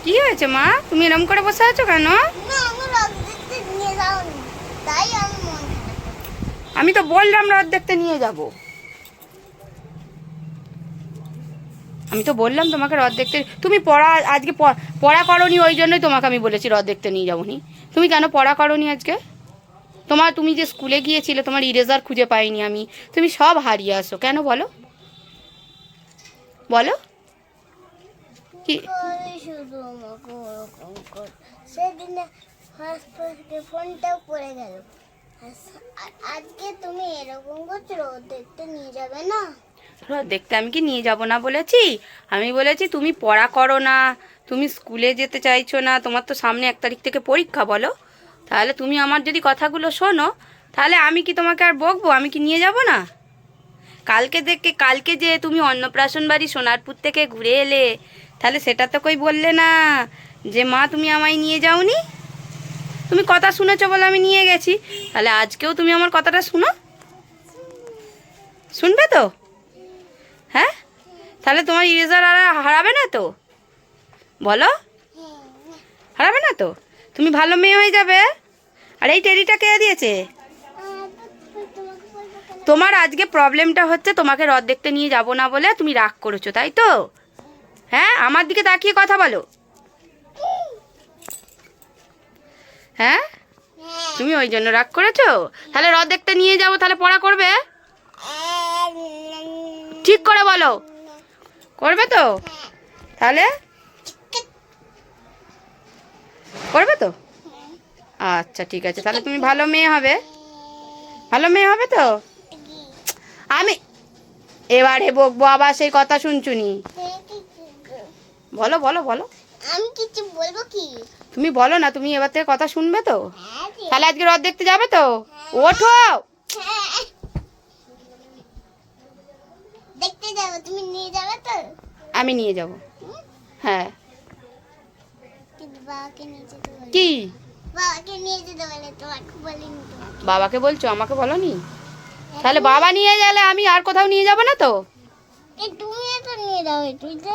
কি হয়েছে মা, তুমি এরকম করে বসে আছো কেন? আমি তো বললাম রথ দেখতে নিয়ে যাব। আমি তো বললাম তোমাকে রথ দেখতে, তুমি পড়া আজকে পড়া করনি, ওই জন্যই তোমাকে আমি বলেছি রথ দেখতে নিয়ে যাবো নি। তুমি কেন পড়া করনি আজকে? তুমি যে স্কুলে গিয়েছিলে, তোমার ইরেজার খুঁজে পাইনি আমি, তুমি সব হারিয়ে আসো কেন বলো? বলো কি? শুধু সেদিন ফোনটাও পড়ে গেল। আজকে তুমি এরকম করছো, রোদ দেখতে নিয়ে যাবে না? রথ দেখতে আমি কি নিয়ে যাব না বলেছি? আমি বলেছি তুমি পড়া করো না, তুমি স্কুলে যেতে চাইছো না, তোমার তো সামনে 1 তারিখ থেকে পরীক্ষা, বলো। তাহলে তুমি আমার যদি কথাগুলো শোনো, তাহলে আমি কি তোমাকে আর বকবো? আমি কি নিয়ে যাব না? কালকে যে তুমি অন্নপ্রাশন বাড়ি সোনারপুর থেকে ঘুরে এলে, তাহলে সেটা তো কই বললে না যে মা তুমি আমায় নিয়ে যাওনি। তুমি কথা শুনেছো বলে আমি নিয়ে গেছি, তাহলে আজকেও তুমি আমার কথাটা শুনো, শুনবে তো? হ্যাঁ, তাহলে তোমার ইরেজার আর হারাবে না তো? বলো, হারাবে না তো? তুমি ভালো মেয়ে হয়ে যাবে। আর এই টেরিটা কে দিয়েছে? তোমার আজকে প্রবলেমটা হচ্ছে তোমাকে রথ দেখতে নিয়ে যাব না বলে তুমি রাগ করেছো, তাই তো? হ্যাঁ, আমার দিকে তাকিয়ে কথা বলো। হ্যাঁ, তুমি ওই জন্য রাগ করেছো? তাহলে রথ দেখতে নিয়ে যাবো, তাহলে পড়া করবে? ঠিক করে বলো, করবে তো? তাহলে করবে তো? আচ্ছা ঠিক আছে, তাহলে তুমি ভালো মেয়ে হবে, ভালো মেয়ে হবে তো? আমি এবারে বকবো আবার, সেই কথা শুনছুনি। বলো বলো বলো। আমি কিছু বলবো কি? তুমি বলো না, তুমি এবার থেকে কথা শুনবে তো? হ্যাঁ, তাহলে আজকে রথ দেখতে যাবে তো? ওঠো। দেখতে যাবো, তুমি নিয়ে যাবে তো? আমি নিয়ে যাব। হ্যাঁ। কিন্তু বাবাকে নিয়ে যেতে বলে। কি? বাবাকে নিয়ে যেতে বলে, তোমাকে বলিনি তো। বাবাকে বলছো, আমাকে বলনি? তাহলে বাবা নিয়ে গেলে আমি আর কোথাও নিয়ে যাব না তো? তুমি তো নিয়ে যাও, তুই যে